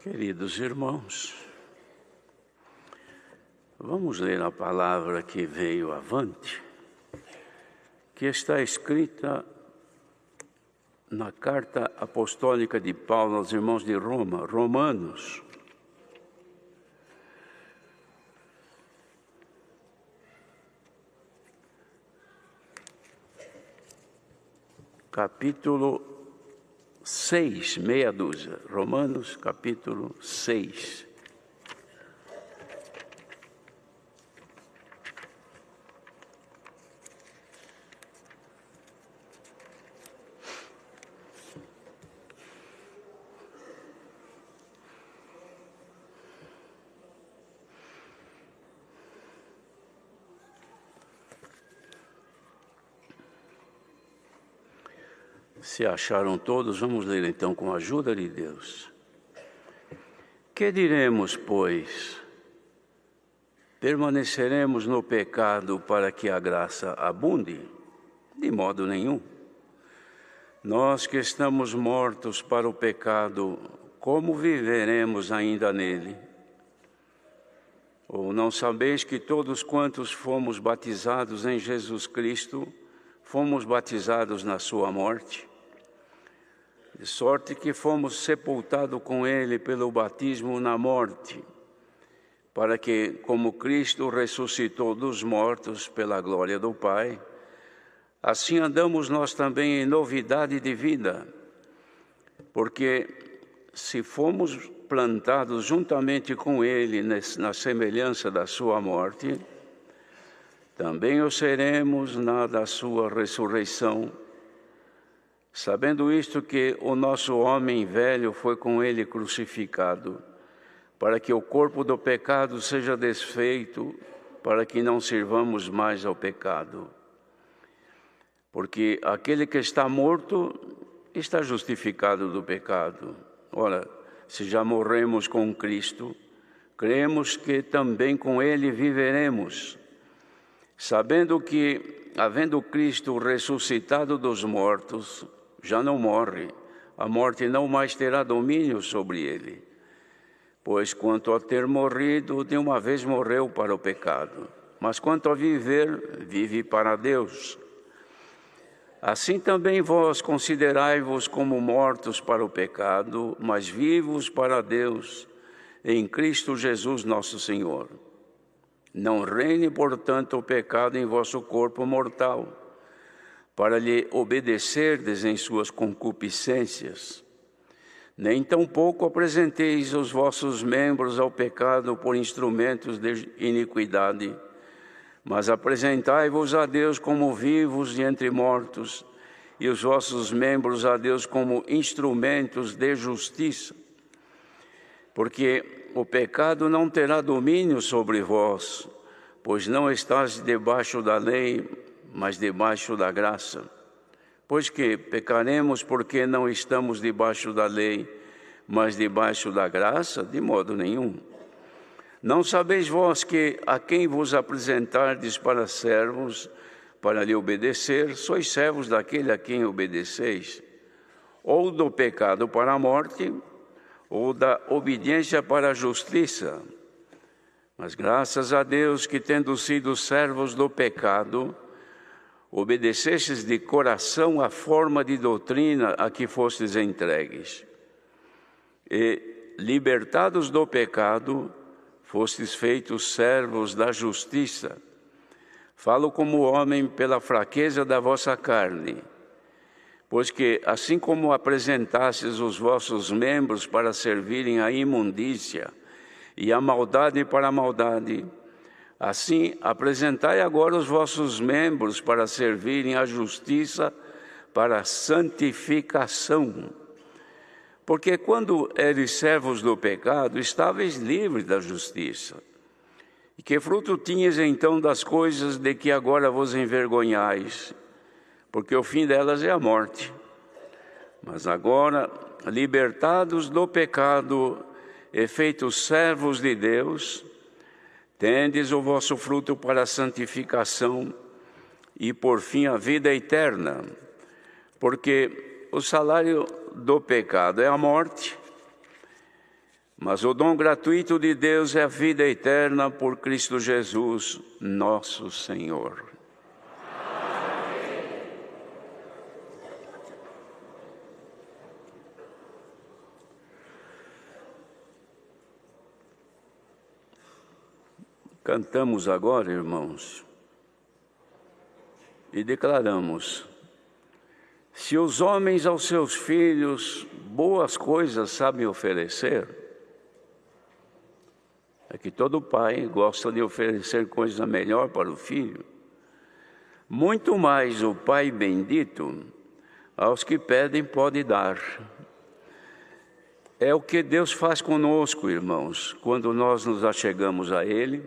Queridos irmãos, vamos ler a palavra que veio avante, que está escrita na carta apostólica de Paulo aos irmãos de Roma, Romanos. Capítulo 6, meia dúzia. Romanos, capítulo 6. Se acharam todos, vamos ler então com a ajuda de Deus. Que diremos, pois? Permaneceremos no pecado para que a graça abunde? De modo nenhum. Nós que estamos mortos para o pecado, como viveremos ainda nele? Ou não sabeis que todos quantos fomos batizados em Jesus Cristo, fomos batizados na sua morte? De sorte que fomos sepultados com ele pelo batismo na morte, para que, como Cristo ressuscitou dos mortos pela glória do Pai, assim andamos nós também em novidade de vida. Porque se fomos plantados juntamente com ele na semelhança da sua morte, também o seremos na da sua ressurreição, sabendo isto que o nosso homem velho foi com ele crucificado, para que o corpo do pecado seja desfeito, para que não sirvamos mais ao pecado. Porque aquele que está morto está justificado do pecado. Ora, se já morremos com Cristo, cremos que também com ele viveremos, sabendo que, havendo Cristo ressuscitado dos mortos, já não morre, a morte não mais terá domínio sobre ele. Pois quanto a ter morrido, de uma vez morreu para o pecado, mas quanto a viver, vive para Deus. Assim também vós considerai-vos como mortos para o pecado, mas vivos para Deus, em Cristo Jesus nosso Senhor. Não reine, portanto, o pecado em vosso corpo mortal, para lhe obedecerdes em suas concupiscências. Nem tampouco apresenteis os vossos membros ao pecado por instrumentos de iniquidade, mas apresentai-vos a Deus como vivos de entre mortos, e os vossos membros a Deus como instrumentos de justiça. Porque o pecado não terá domínio sobre vós, pois não estás debaixo da lei, mas debaixo da graça. Pois que pecaremos porque não estamos debaixo da lei, mas debaixo da graça? De modo nenhum. Não sabeis vós que a quem vos apresentardes para servos, para lhe obedecer, sois servos daquele a quem obedeceis, ou do pecado para a morte, ou da obediência para a justiça. Mas graças a Deus que, tendo sido servos do pecado, obedecestes de coração à forma de doutrina a que fostes entregues. E, libertados do pecado, fostes feitos servos da justiça. Falo como homem pela fraqueza da vossa carne, pois que, assim como apresentastes os vossos membros para servirem à imundícia e à maldade para a maldade, assim apresentai agora os vossos membros para servirem à justiça para a santificação. Porque quando eres servos do pecado, estáveis livres da justiça. E que fruto tinhas então das coisas de que agora vos envergonhais? Porque o fim delas é a morte. Mas agora, libertados do pecado e feitos servos de Deus, tendes o vosso fruto para a santificação e, por fim, a vida eterna. Porque o salário do pecado é a morte, Mas o dom gratuito de Deus é a vida eterna por Cristo Jesus, nosso Senhor. Cantamos agora, irmãos, e declaramos: se os homens aos seus filhos boas coisas sabem oferecer, é que todo pai gosta de oferecer coisa melhor para o filho, muito mais o Pai bendito aos que pedem pode dar. É o que Deus faz conosco, irmãos, quando nós nos achegamos a Ele,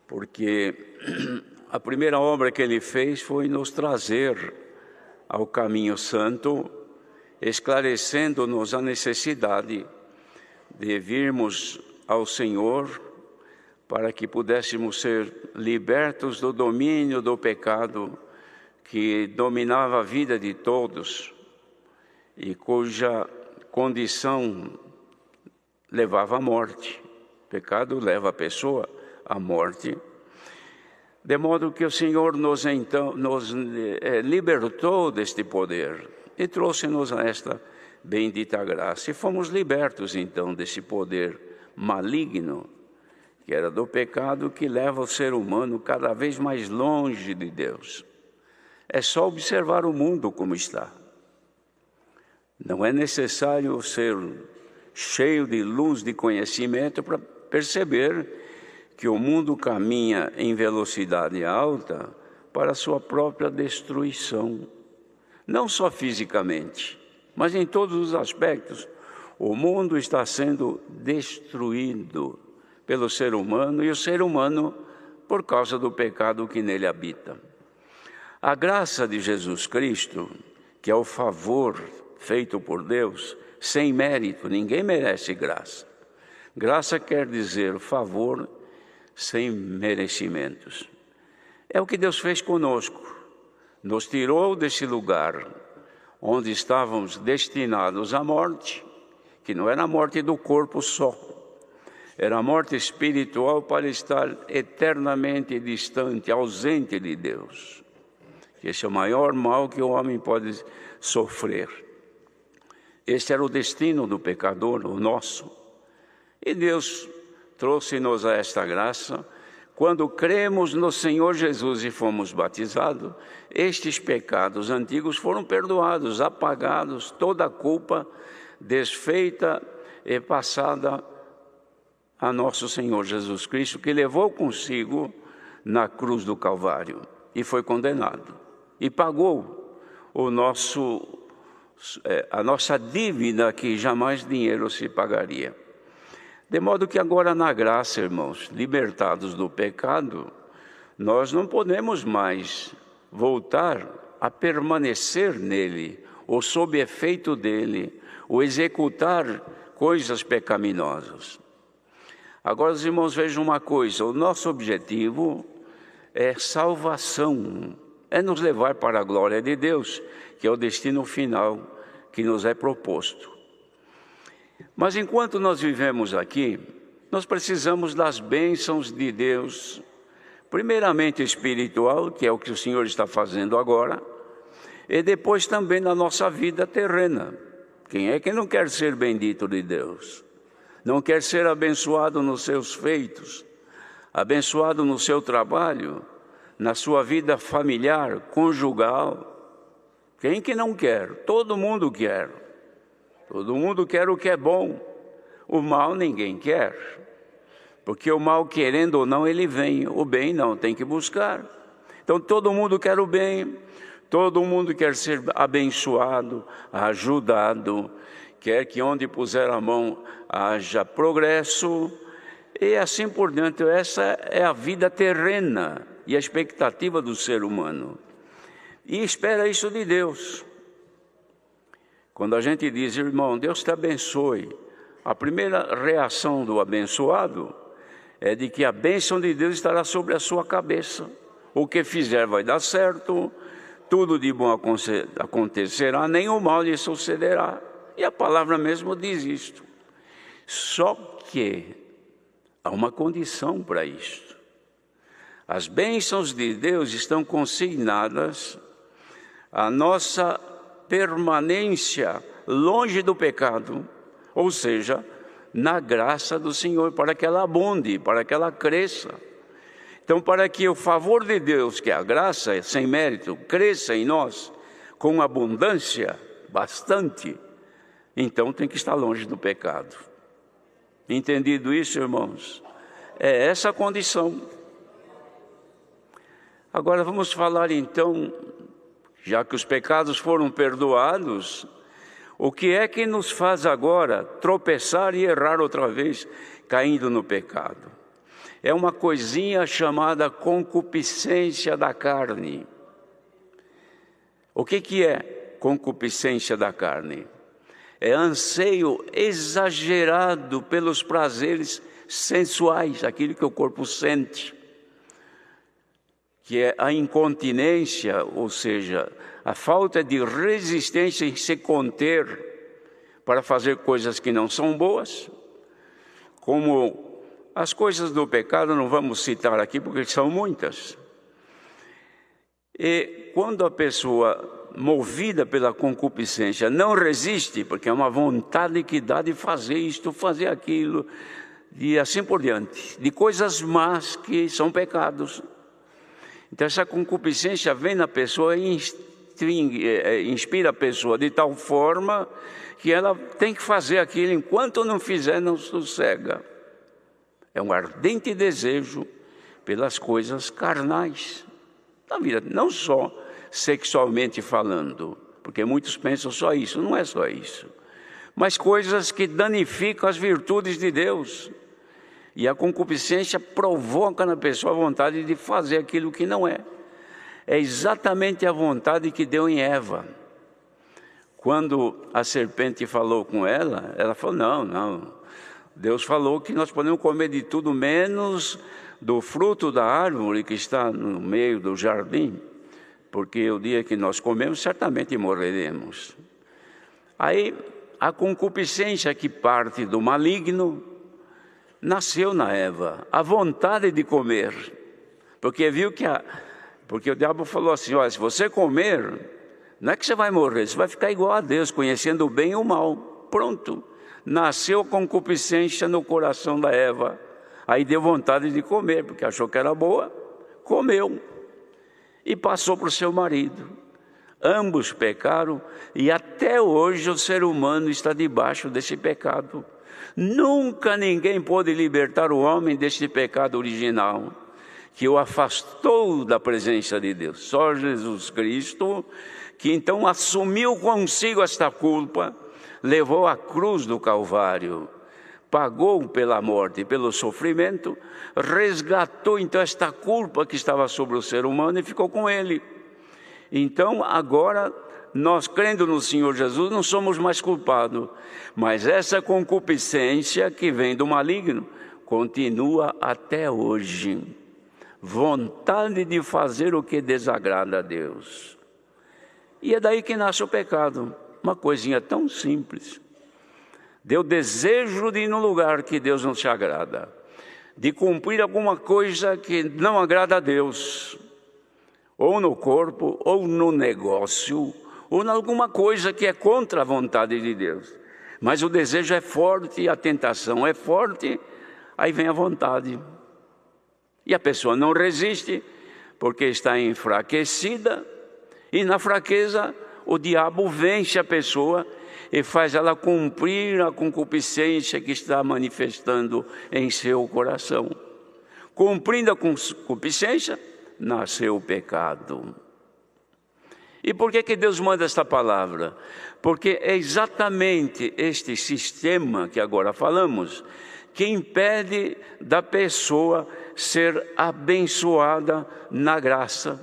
porque a primeira obra que Ele fez foi nos trazer ao caminho santo, esclarecendo-nos a necessidade de virmos ao Senhor para que pudéssemos ser libertos do domínio do pecado que dominava a vida de todos e cuja condição levava à morte. O pecado leva a pessoa à morte. De modo que o Senhor nos libertou deste poder e trouxe-nos a esta bendita graça. E fomos libertos então desse poder maligno, que era do pecado, que leva o ser humano cada vez mais longe de Deus. É só observar o mundo como está. Não é necessário ser cheio de luz, de conhecimento, para perceber que o mundo caminha em velocidade alta para a sua própria destruição. Não só fisicamente, mas em todos os aspectos. O mundo está sendo destruído pelo ser humano, e o ser humano por causa do pecado que nele habita. A graça de Jesus Cristo, que é o favor feito por Deus, sem mérito, ninguém merece graça. Graça quer dizer favor sem merecimentos. É o que Deus fez conosco. Nos tirou desse lugar onde estávamos destinados à morte, que não era a morte do corpo só, era a morte espiritual para estar eternamente distante, ausente de Deus. Esse é o maior mal que o homem pode sofrer. Este era o destino do pecador, o nosso. E Deus trouxe-nos a esta graça. Quando cremos no Senhor Jesus e fomos batizados, estes pecados antigos foram perdoados, apagados, toda a culpa desfeita e passada a nosso Senhor Jesus Cristo, que levou consigo na cruz do Calvário e foi condenado. E pagou a nossa dívida, que jamais dinheiro se pagaria. De modo que agora na graça, irmãos, libertados do pecado, nós não podemos mais voltar a permanecer nele, ou sob efeito dele, ou executar coisas pecaminosas. Agora, os irmãos, vejam uma coisa: o nosso objetivo é salvação, é nos levar para a glória de Deus, que é o destino final que nos é proposto. Mas enquanto nós vivemos aqui, nós precisamos das bênçãos de Deus, primeiramente espiritual, que é o que o Senhor está fazendo agora, e depois também na nossa vida terrena. Quem é que não quer ser bendito de Deus? Não quer ser abençoado nos seus feitos, abençoado no seu trabalho, na sua vida familiar, conjugal? Quem que não quer? Todo mundo quer. Todo mundo quer o que é bom. O mal ninguém quer. Porque o mal, querendo ou não, ele vem. O bem não, tem que buscar. Então todo mundo quer o bem. Todo mundo quer ser abençoado, ajudado. Quer que onde puser a mão haja progresso. E assim por diante. Essa é a vida terrena e a expectativa do ser humano. E espera isso de Deus. Quando a gente diz, irmão, Deus te abençoe, a primeira reação do abençoado é de que a bênção de Deus estará sobre a sua cabeça. O que fizer vai dar certo, tudo de bom acontecerá, nenhum mal lhe sucederá. E a palavra mesmo diz isto. Só que há uma condição para isto. As bênçãos de Deus estão consignadas à nossa permanência longe do pecado, ou seja, na graça do Senhor, para que ela abunde, para que ela cresça. Então, para que o favor de Deus, que é a graça sem mérito, cresça em nós com abundância, bastante, então tem que estar longe do pecado. Entendido isso, irmãos? É essa a condição. Agora vamos falar então, já que os pecados foram perdoados, o que é que nos faz agora tropeçar e errar outra vez, caindo no pecado? É uma coisinha chamada concupiscência da carne. O que é concupiscência da carne? É anseio exagerado pelos prazeres sensuais, aquilo que o corpo sente, que é a incontinência, ou seja, a falta de resistência em se conter para fazer coisas que não são boas, como as coisas do pecado, não vamos citar aqui porque são muitas. E quando a pessoa, movida pela concupiscência, não resiste, porque é uma vontade que dá de fazer isto, fazer aquilo, e assim por diante, de coisas más que são pecados. Então essa concupiscência vem na pessoa e inspira a pessoa de tal forma que ela tem que fazer aquilo, enquanto não fizer, não sossega. É um ardente desejo pelas coisas carnais da vida, não só sexualmente falando, porque muitos pensam só isso, não é só isso, mas coisas que danificam as virtudes de Deus. E a concupiscência provoca na pessoa a vontade de fazer aquilo que não é. É exatamente a vontade que deu em Eva. Quando a serpente falou com ela, ela falou, não, Deus falou que nós podemos comer de tudo menos do fruto da árvore que está no meio do jardim, porque o dia que nós comemos, certamente morreremos. Aí, a concupiscência que parte do maligno, nasceu na Eva, a vontade de comer, porque viu que porque o diabo falou assim, olha, se você comer, não é que você vai morrer, você vai ficar igual a Deus, conhecendo o bem e o mal. Pronto, nasceu a concupiscência no coração da Eva, aí deu vontade de comer, porque achou que era boa, comeu, e passou para o seu marido. Ambos pecaram, e até hoje o ser humano está debaixo desse pecado. Nunca ninguém pôde libertar o homem deste pecado original, que o afastou da presença de Deus. Só Jesus Cristo, que então assumiu consigo esta culpa, levou a cruz do Calvário, pagou pela morte e pelo sofrimento, resgatou então esta culpa que estava sobre o ser humano e ficou com ele. Então agora, nós crendo no Senhor Jesus não somos mais culpados, mas essa concupiscência que vem do maligno continua até hoje. Vontade de fazer o que desagrada a Deus. E é daí que nasce o pecado, uma coisinha tão simples. Deu desejo de ir num lugar que Deus não se agrada, de cumprir alguma coisa que não agrada a Deus, ou no corpo, ou no negócio, ou em alguma coisa que é contra a vontade de Deus. Mas o desejo é forte, a tentação é forte, aí vem a vontade. E a pessoa não resiste, porque está enfraquecida, e na fraqueza o diabo vence a pessoa e faz ela cumprir a concupiscência que está manifestando em seu coração. Cumprindo a concupiscência, nasceu o pecado. E por que Deus manda esta palavra? Porque é exatamente este sistema que agora falamos que impede da pessoa ser abençoada na graça.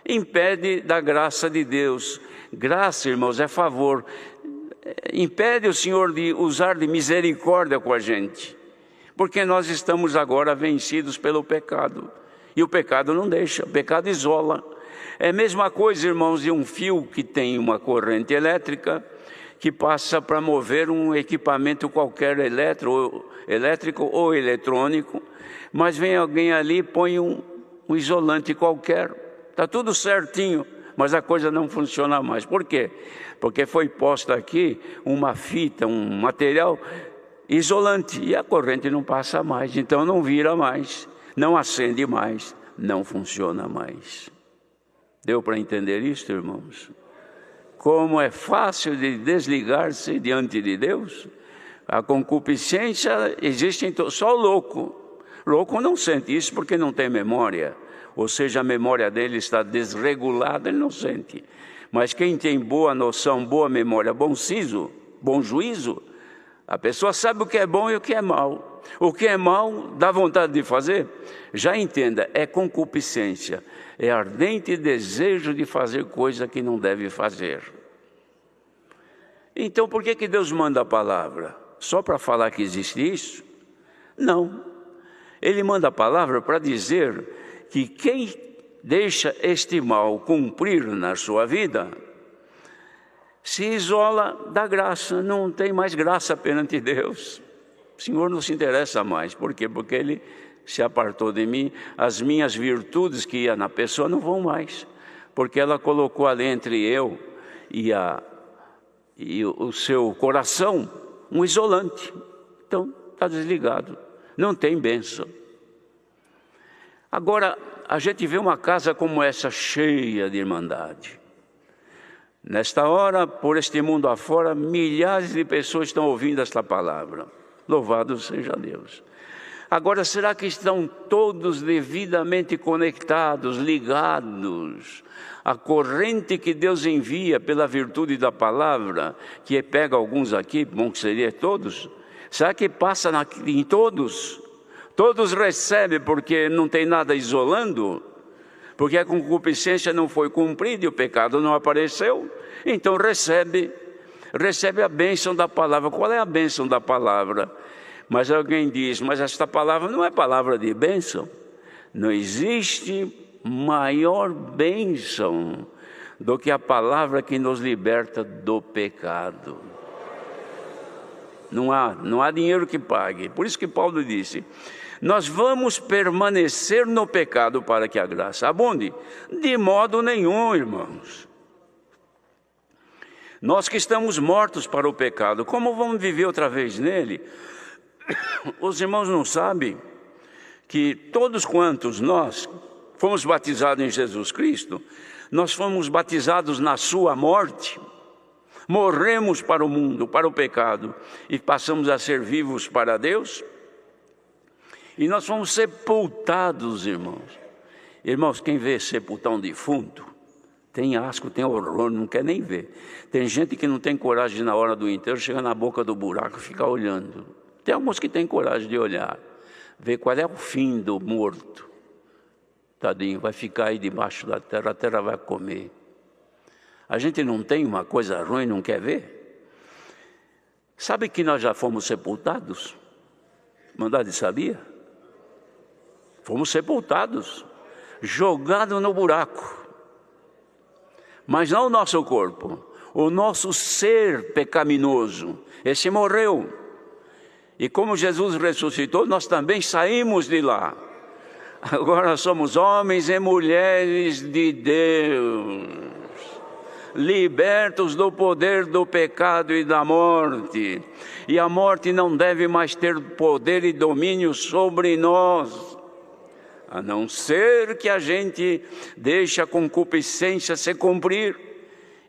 Impede da graça de Deus. Graça, irmãos, é favor. Impede o Senhor de usar de misericórdia com a gente, porque nós estamos agora vencidos pelo pecado. E o pecado não deixa, o pecado isola. É a mesma coisa, irmãos, de um fio que tem uma corrente elétrica, que passa para mover um equipamento qualquer, elétrico ou eletrônico, mas vem alguém ali e põe um isolante qualquer. Está tudo certinho, mas a coisa não funciona mais. Por quê? Porque foi posta aqui uma fita, um material isolante, e a corrente não passa mais, então não vira mais, não acende mais, não funciona mais. Deu para entender isso, irmãos? Como é fácil de desligar-se diante de Deus? A concupiscência existe em só o louco. Louco não sente isso porque não tem memória, ou seja, a memória dele está desregulada, ele não sente. Mas quem tem boa noção, boa memória, bom siso, bom juízo, a pessoa sabe o que é bom e o que é mal. O que é mal, dá vontade de fazer? Já entenda, é concupiscência, é ardente desejo de fazer coisa que não deve fazer. Então por que Deus manda a palavra? Só para falar que existe isso? Não. Ele manda a palavra para dizer que quem deixa este mal cumprir na sua vida, se isola da graça, não tem mais graça perante Deus. O Senhor não se interessa mais. Por quê? Porque Ele se apartou de mim, as minhas virtudes que ia na pessoa não vão mais, porque ela colocou ali entre eu e o seu coração um isolante. Então está desligado, não tem bênção. Agora a gente vê uma casa como essa cheia de irmandade. Nesta hora, por este mundo afora, milhares de pessoas estão ouvindo esta palavra. Louvado seja Deus. Agora, será que estão todos devidamente conectados, ligados à corrente que Deus envia pela virtude da palavra, que pega alguns aqui, bom que seria todos? Será que passa em todos? Todos recebem porque não tem nada isolando? Porque a concupiscência não foi cumprida e o pecado não apareceu? Então recebe a bênção da palavra. Qual é a bênção da palavra? Mas alguém diz, mas esta palavra não é palavra de bênção. Não existe maior bênção do que a palavra que nos liberta do pecado. Não há dinheiro que pague. Por isso que Paulo disse, nós vamos permanecer no pecado para que a graça abunde? De modo nenhum, irmãos. Nós que estamos mortos para o pecado, como vamos viver outra vez nele? Os irmãos não sabem que todos quantos nós fomos batizados em Jesus Cristo, nós fomos batizados na sua morte, morremos para o mundo, para o pecado, e passamos a ser vivos para Deus, e nós fomos sepultados, irmãos. Irmãos, quem vê sepultar um defunto, tem asco, tem horror, não quer nem ver. Tem gente que não tem coragem na hora do enterro, chega na boca do buraco e fica olhando. Tem alguns que têm coragem de olhar, ver qual é o fim do morto. Tadinho, vai ficar aí debaixo da terra, a terra vai comer. A gente não tem uma coisa ruim, não quer ver? Sabe que nós já fomos sepultados? Mandade sabia? Fomos sepultados, jogados no buraco. Mas não o nosso corpo, o nosso ser pecaminoso, esse morreu. E como Jesus ressuscitou, nós também saímos de lá. Agora somos homens e mulheres de Deus, libertos do poder do pecado e da morte. E a morte não deve mais ter poder e domínio sobre nós, a não ser que a gente deixe a concupiscência se cumprir.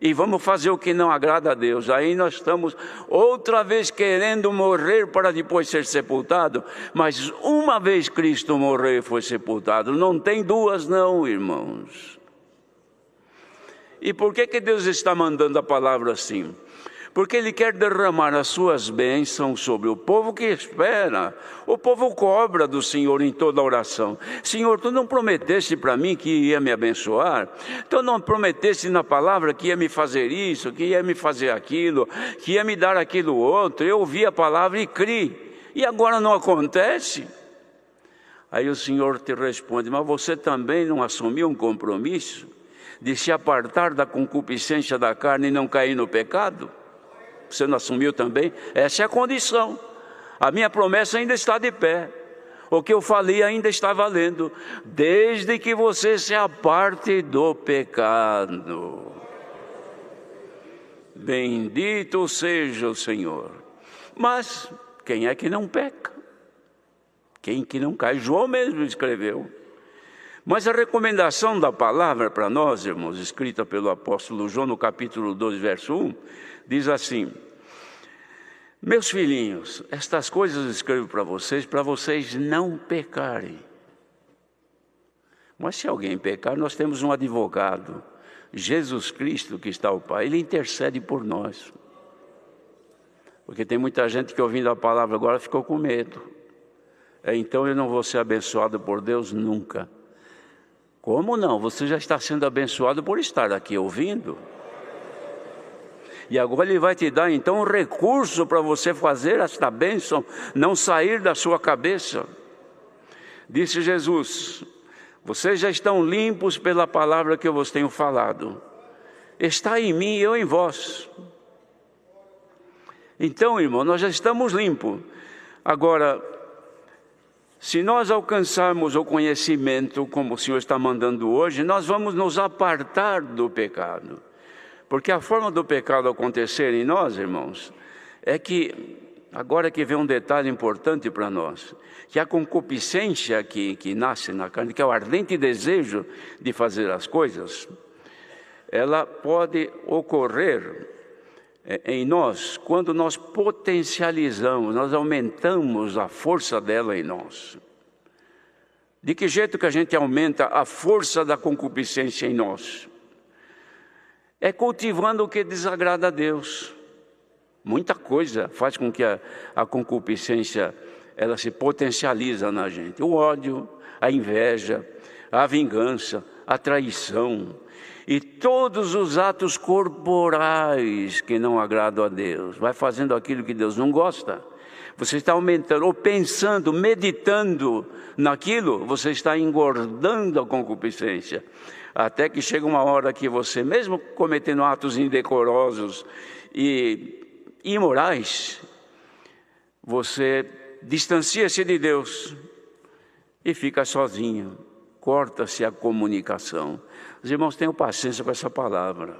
E vamos fazer o que não agrada a Deus. Aí nós estamos outra vez querendo morrer para depois ser sepultado. Mas uma vez Cristo morreu e foi sepultado, não tem duas não, irmãos. E por que Deus está mandando a palavra assim? Porque Ele quer derramar as suas bênçãos sobre o povo que espera. O povo cobra do Senhor em toda oração. Senhor, Tu não prometeste para mim que ia me abençoar? Tu não prometeste na palavra que ia me fazer isso, que ia me fazer aquilo, que ia me dar aquilo outro? Eu ouvi a palavra e criei. E agora não acontece? Aí o Senhor te responde, mas você também não assumiu um compromisso de se apartar da concupiscência da carne e não cair no pecado? Você não assumiu também? Essa é a condição. A minha promessa ainda está de pé. O que eu falei ainda está valendo, desde que você se aparte do pecado. Bendito seja o Senhor. Mas quem é que não peca? Quem que não cai? João mesmo escreveu. Mas a recomendação da palavra para nós, irmãos, escrita pelo apóstolo João no capítulo 12, verso 1, diz assim: meus filhinhos, estas coisas escrevo para vocês não pecarem. Mas se alguém pecar, nós temos um advogado, Jesus Cristo, que está ao Pai. Ele intercede por nós. Porque tem muita gente que ouvindo a palavra agora ficou com medo. Então eu não vou ser abençoado por Deus nunca. Como não? Você já está sendo abençoado por estar aqui ouvindo. E agora Ele vai te dar então um recurso para você fazer esta bênção não sair da sua cabeça. Disse Jesus: vocês já estão limpos pela palavra que eu vos tenho falado. Está em mim e eu em vós. Então, irmão, nós já estamos limpos. Agora, se nós alcançarmos o conhecimento, como o Senhor está mandando hoje, nós vamos nos apartar do pecado. Porque a forma do pecado acontecer em nós, irmãos, é que, agora que vem um detalhe importante para nós, que a concupiscência que nasce na carne, que é o ardente desejo de fazer as coisas, ela pode ocorrer em nós quando nós potencializamos, nós aumentamos a força dela em nós. De que jeito que a gente aumenta a força da concupiscência em nós? É cultivando o que desagrada a Deus. Muita coisa faz com que a concupiscência ela se potencializa na gente. O ódio, a inveja, a vingança, a traição e todos os atos corporais que não agradam a Deus. Vai fazendo aquilo que Deus não gosta. Você está aumentando, ou pensando, meditando naquilo, você está engordando a concupiscência. Até que chega uma hora que você, mesmo cometendo atos indecorosos e imorais, você distancia-se de Deus e fica sozinho, corta-se a comunicação. Os irmãos, tenham paciência com essa palavra,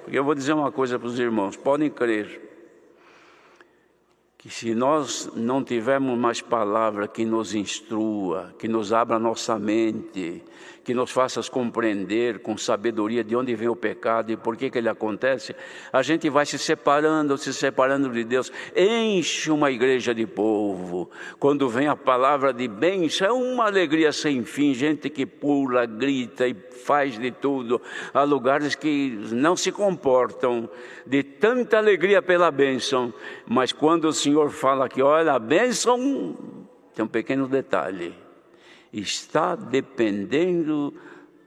porque eu vou dizer uma coisa para os irmãos, podem crer, que se nós não tivermos mais palavra que nos instrua, que nos abra a nossa mente, que nos faça compreender com sabedoria de onde vem o pecado e por que ele acontece, a gente vai se separando de Deus. Enche uma igreja de povo. Quando vem a palavra de bênção, é uma alegria sem fim, gente que pula, grita e faz de tudo. Há lugares que não se comportam de tanta alegria pela bênção, mas quando o Senhor fala que, olha, a bênção, tem um pequeno detalhe. Está dependendo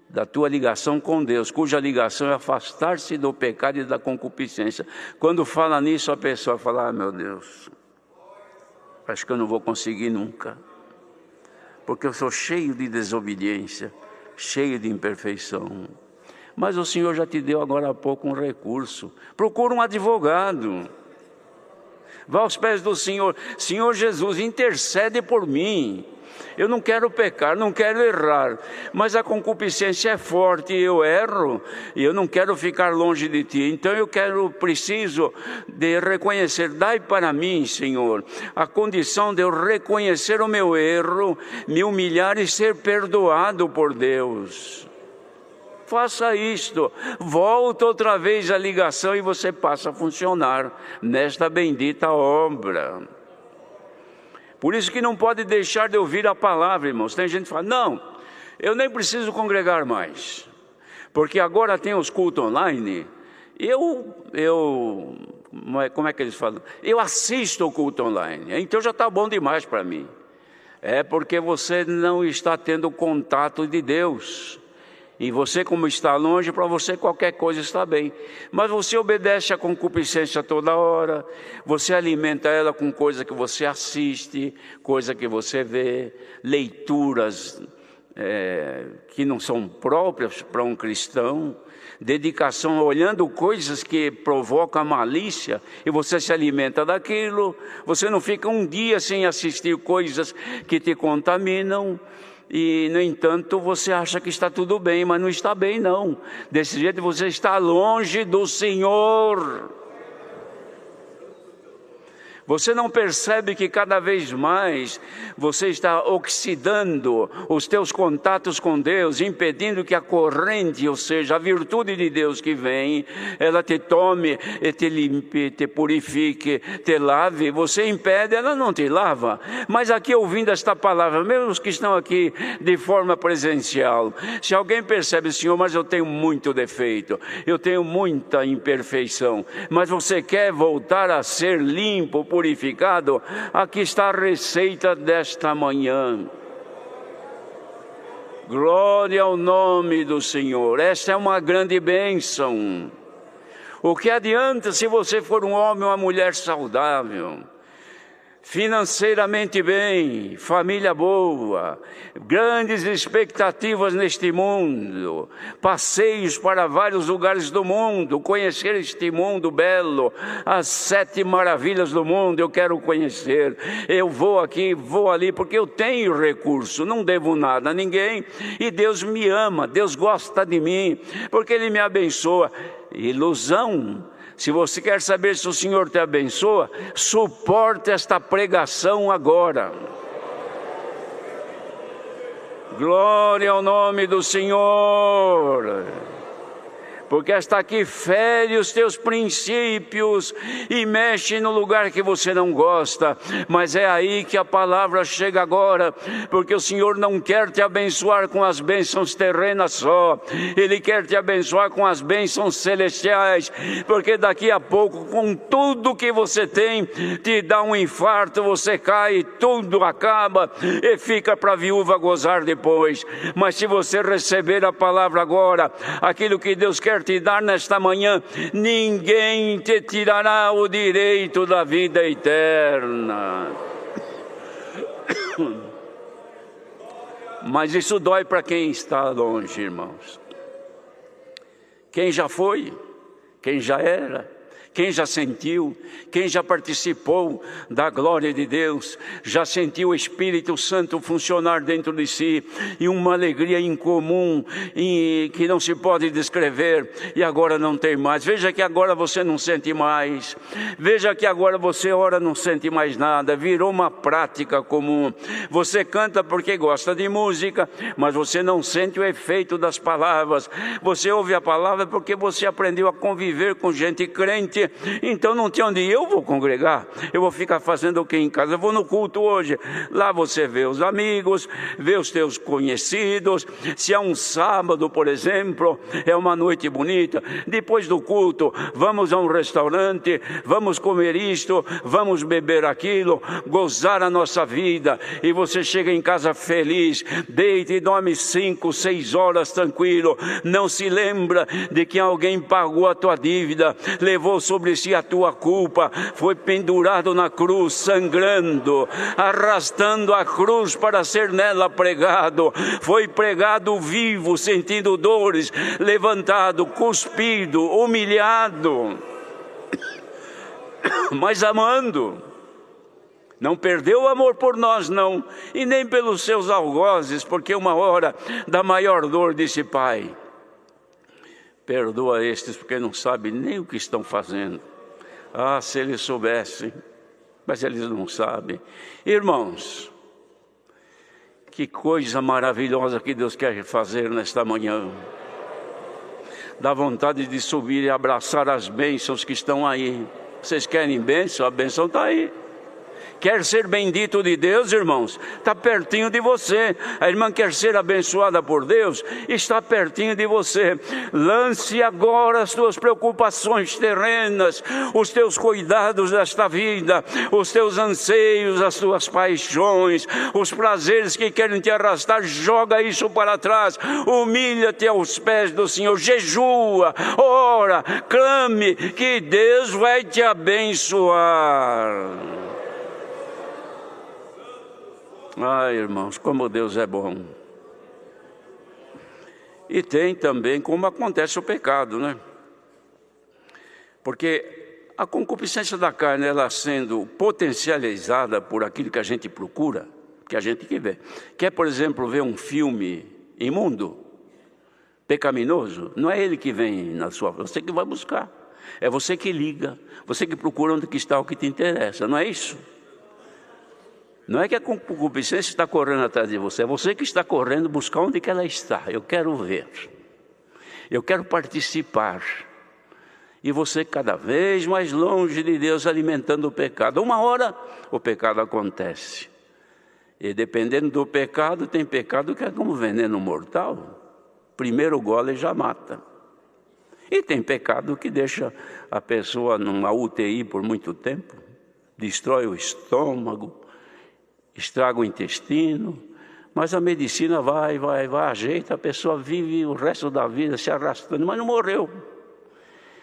da tua ligação com Deus, cuja ligação é afastar-se do pecado e da concupiscência. Quando fala nisso, a pessoa fala, meu Deus, acho que eu não vou conseguir nunca, porque eu sou cheio de desobediência, cheio de imperfeição. Mas o Senhor já te deu agora há pouco um recurso. Procura um advogado. Vá aos pés do Senhor. Senhor Jesus, intercede por mim. Eu não quero pecar, não quero errar, mas a concupiscência é forte e eu erro, e eu não quero ficar longe de Ti. Então preciso de reconhecer, dai para mim, Senhor, a condição de eu reconhecer o meu erro, me humilhar e ser perdoado por Deus. Faça isto, volta outra vez a ligação e você passa a funcionar nesta bendita obra. Por isso que não pode deixar de ouvir a palavra, irmãos. Tem gente que fala, não, eu nem preciso congregar mais, porque agora tem os cultos online. Como é que eles falam? Eu assisto o culto online, então já está bom demais para mim. É porque você não está tendo contato de Deus. E você, como está longe, para você qualquer coisa está bem. Mas você obedece à concupiscência toda hora, você alimenta ela com coisa que você assiste, coisa que você vê, leituras que não são próprias para um cristão, dedicação olhando coisas que provocam a malícia, e você se alimenta daquilo, você não fica um dia sem assistir coisas que te contaminam, e no entanto você acha que está tudo bem, mas não está bem não. Desse jeito você está longe do Senhor. Você não percebe que cada vez mais você está oxidando os teus contatos com Deus, impedindo que a corrente, ou seja, a virtude de Deus que vem, ela te tome, e te limpe, te purifique, te lave. Você impede, ela não te lava. Mas aqui ouvindo esta palavra, mesmo os que estão aqui de forma presencial, se alguém percebe, Senhor, mas eu tenho muito defeito, eu tenho muita imperfeição, mas você quer voltar a ser limpo, purificado, aqui está a receita desta manhã. Glória ao nome do Senhor. Esta é uma grande bênção. O que adianta se você for um homem ou uma mulher saudável, financeiramente bem, família boa, grandes expectativas neste mundo, passeios para vários lugares do mundo, conhecer este mundo belo, as 7 maravilhas do mundo eu quero conhecer, eu vou aqui, vou ali, porque eu tenho recurso, não devo nada a ninguém, e Deus me ama, Deus gosta de mim, porque Ele me abençoa. Ilusão. Se você quer saber se o Senhor te abençoa, suporte esta pregação agora. Glória ao nome do Senhor. Porque esta aqui fere os teus princípios e mexe no lugar que você não gosta. Mas é aí que a palavra chega agora, porque o Senhor não quer te abençoar com as bênçãos terrenas só, Ele quer te abençoar com as bênçãos celestiais, porque daqui a pouco, com tudo que você tem, te dá um infarto, você cai, tudo acaba e fica para a viúva gozar depois. Mas se você receber a palavra agora, aquilo que Deus quer te dar nesta manhã, ninguém te tirará o direito da vida eterna. Mas isso dói para quem está longe, irmãos. Quem já foi, quem já era, quem já sentiu, quem já participou da glória de Deus, já sentiu o Espírito Santo funcionar dentro de si, e uma alegria incomum, que não se pode descrever, e agora não tem mais. Veja que agora você não sente mais, veja que agora você ora, não sente mais nada, virou uma prática comum. Você canta porque gosta de música, mas você não sente o efeito das palavras. Você ouve a palavra porque você aprendeu a conviver com gente crente. Então não tem onde eu vou congregar, eu vou ficar fazendo o que em casa? Eu vou no culto hoje, lá você vê os amigos, vê os teus conhecidos. Se é um sábado, por exemplo, é uma noite bonita, depois do culto vamos a um restaurante, vamos comer isto, vamos beber aquilo, gozar a nossa vida, e você chega em casa feliz, deita e dorme 5, 6 horas tranquilo, não se lembra de que alguém pagou a tua dívida, levou sobre si a tua culpa, foi pendurado na cruz, sangrando, arrastando a cruz para ser nela pregado, foi pregado vivo, sentindo dores, levantado, cuspido, humilhado, mas amando. Não perdeu o amor por nós, não, e nem pelos seus algozes, porque uma hora da maior dor disse: Pai, perdoa estes, porque não sabem nem o que estão fazendo. Ah, se eles soubessem, mas eles não sabem. Irmãos, que coisa maravilhosa que Deus quer fazer nesta manhã. Dá vontade de subir e abraçar as bênçãos que estão aí. Vocês querem bênção? A bênção está aí. Quer ser bendito de Deus, irmãos? Está pertinho de você. A irmã quer ser abençoada por Deus? Está pertinho de você. Lance agora as tuas preocupações terrenas, os teus cuidados desta vida, os teus anseios, as tuas paixões, os prazeres que querem te arrastar. Joga isso para trás. Humilha-te aos pés do Senhor. Jejua, ora, clame, que Deus vai te abençoar. Ai, irmãos, como Deus é bom. E tem também como acontece o pecado, né? Porque a concupiscência da carne, ela sendo potencializada por aquilo que a gente procura, que a gente quer ver. Quer, por exemplo, ver um filme imundo, pecaminoso? Não é ele que vem na sua... Você que vai buscar. É você que liga. Você que procura onde que está o que te interessa. Não é isso? Não é que a concupiscência está correndo atrás de você. É você que está correndo buscar onde que ela está. Eu quero ver. Eu quero participar. E você cada vez mais longe de Deus, alimentando o pecado. Uma hora o pecado acontece. E dependendo do pecado, tem pecado que é como veneno mortal. Primeiro gole já mata. E tem pecado que deixa a pessoa numa UTI por muito tempo. Destrói o estômago, estraga o intestino. Mas a medicina vai, ajeita. A pessoa vive o resto da vida se arrastando, mas não morreu.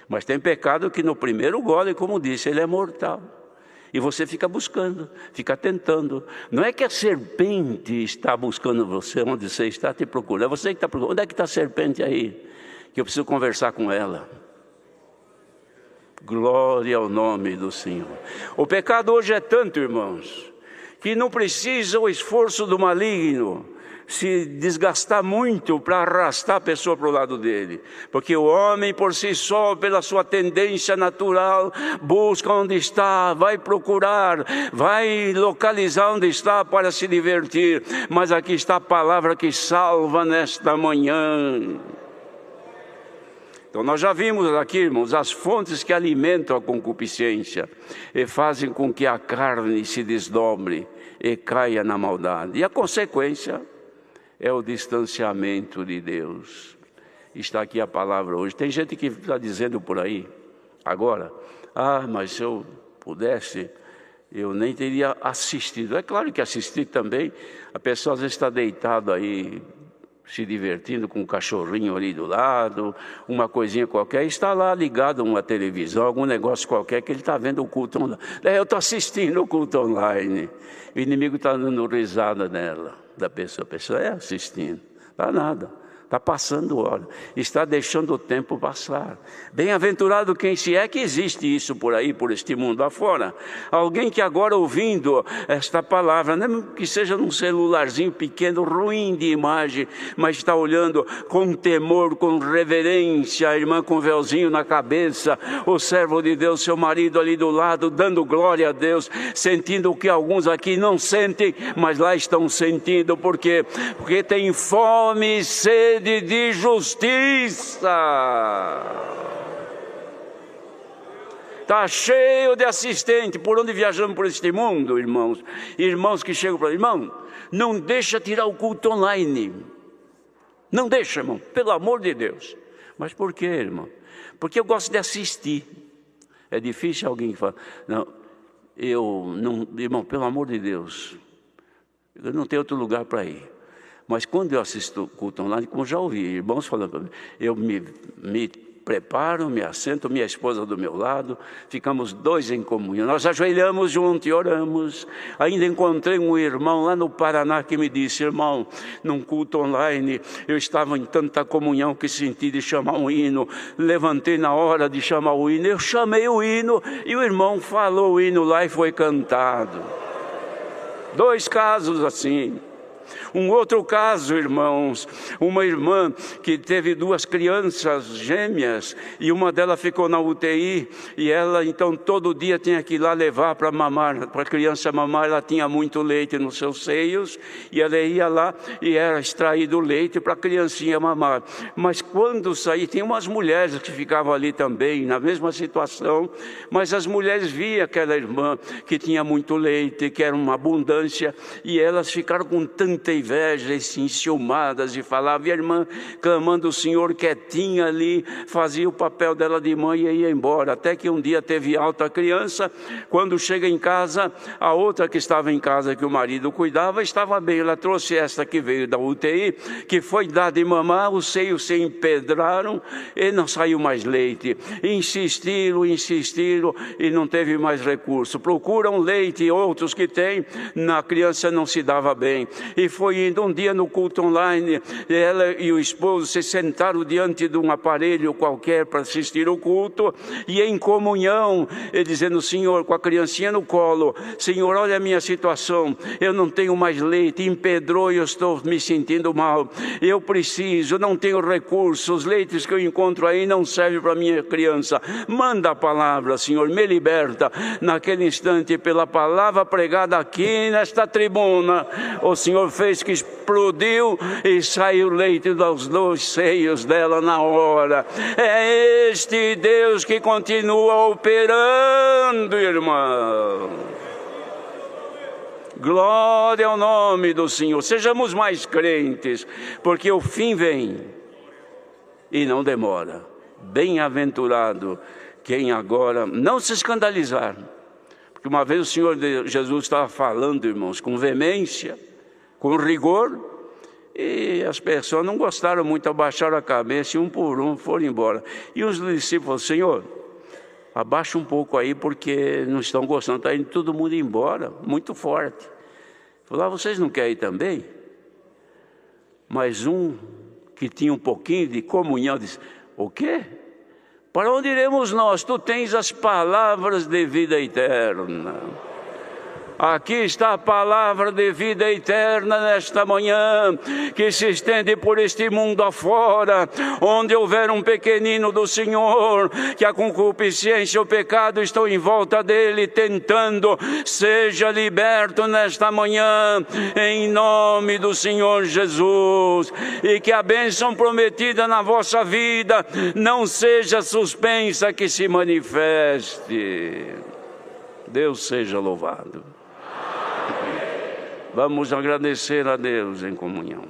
Mas tem pecado que no primeiro gole, como disse, ele é mortal. E você fica buscando, fica tentando. Não é que a serpente está buscando você, onde você está te procurando. É você que está procurando. Onde é que está a serpente aí? Que eu preciso conversar com ela. Glória ao nome do Senhor. O pecado hoje é tanto, irmãos, que não precisa o esforço do maligno se desgastar muito para arrastar a pessoa para o lado dele. Porque o homem por si só, pela sua tendência natural, busca onde está, vai procurar, vai localizar onde está para se divertir. Mas aqui está a palavra que salva nesta manhã. Então nós já vimos aqui, irmãos, as fontes que alimentam a concupiscência e fazem com que a carne se desdobre e caia na maldade. E a consequência é o distanciamento de Deus. Está aqui a palavra hoje. Tem gente que está dizendo por aí, agora, mas se eu pudesse, eu nem teria assistido. É claro que assistir também, a pessoa às vezes está deitada aí, se divertindo com um cachorrinho ali do lado, uma coisinha qualquer, está lá ligado a uma televisão, algum negócio qualquer, que ele está vendo o culto online. Eu estou assistindo o culto online. O inimigo está dando risada nela, da pessoa. A pessoa assistindo. Está nada. Está passando hora, está deixando o tempo passar. Bem-aventurado quem se é que existe isso por aí, por este mundo afora. Alguém que agora ouvindo esta palavra, não que seja num celularzinho pequeno, ruim de imagem, mas está olhando com temor, com reverência, a irmã com véuzinho na cabeça, o servo de Deus, seu marido ali do lado, dando glória a Deus, sentindo o que alguns aqui não sentem, mas lá estão sentindo. Por quê? Porque tem fome e sede de justiça. Está cheio de assistente. Por onde viajamos por este mundo, irmãos? Irmãos que chegam para mim, irmão, não deixa tirar o culto online. Não deixa, irmão, pelo amor de Deus. Mas por quê, irmão? Porque eu gosto de assistir. É difícil alguém que fala, não, eu não, irmão, pelo amor de Deus, eu não tenho outro lugar para ir. Mas quando eu assisto culto online, como já ouvi irmãos falando para mim, eu me preparo, me assento, minha esposa do meu lado, ficamos dois em comunhão. Nós ajoelhamos juntos e oramos. Ainda encontrei um irmão lá no Paraná que me disse, irmão, num culto online, eu estava em tanta comunhão que senti de chamar um hino. Levantei na hora de chamar o hino, eu chamei o hino e o irmão falou o hino lá e foi cantado. 2 casos assim. Um outro caso, irmãos, uma irmã que teve 2 crianças gêmeas e uma delas ficou na UTI e ela então todo dia tinha que ir lá levar para mamar, para a criança mamar. Ela tinha muito leite nos seus seios e ela ia lá e era extraído o leite para a criancinha mamar. Mas quando saía, tinha umas mulheres que ficavam ali também na mesma situação, mas as mulheres viam aquela irmã que tinha muito leite, que era uma abundância, e elas ficaram com tanta inveja, assim, ciumadas, e falava, e a irmã clamando o Senhor quietinha ali, fazia o papel dela de mãe e ia embora, até que um dia teve alta a criança. Quando chega em casa, a outra que estava em casa, que o marido cuidava, estava bem. Ela trouxe esta que veio da UTI, que foi dar de mamar, os seios se empedraram e não saiu mais leite. Insistiram e não teve mais recurso. Procuram leite, outros que têm, na criança não se dava bem. e foi indo. Um dia no culto online, ela e o esposo se sentaram diante de um aparelho qualquer para assistir o culto, e em comunhão, ele dizendo: Senhor, com a criancinha no colo, Senhor, olha a minha situação, eu não tenho mais leite, empedrou e eu estou me sentindo mal, eu preciso, não tenho recursos, os leites que eu encontro aí não servem para minha criança, manda a palavra, Senhor, me liberta. Naquele instante, pela palavra pregada aqui nesta tribuna, o Senhor fez que explodiu e saiu leite dos dois seios dela na hora. É este Deus que continua operando, irmão. Glória ao nome do Senhor. Sejamos mais crentes, porque o fim vem e não demora. Bem-aventurado quem agora não se escandalizar. Porque uma vez o Senhor Jesus estava falando, irmãos, com veemência, com rigor, e as pessoas não gostaram muito, abaixaram a cabeça e um por um foram embora. E os discípulos: Senhor, abaixa um pouco aí, porque não estão gostando, está indo todo mundo embora, muito forte. Falou: vocês não querem ir também? Mas um que tinha um pouquinho de comunhão disse: o quê? Para onde iremos nós? Tu tens as palavras de vida eterna. Aqui está a palavra de vida eterna nesta manhã, que se estende por este mundo afora. Onde houver um pequenino do Senhor, que a concupiscência e o pecado estão em volta dele, tentando, seja liberto nesta manhã, em nome do Senhor Jesus. E que a bênção prometida na vossa vida não seja suspensa, que se manifeste. Deus seja louvado. Vamos agradecer a Deus em comunhão.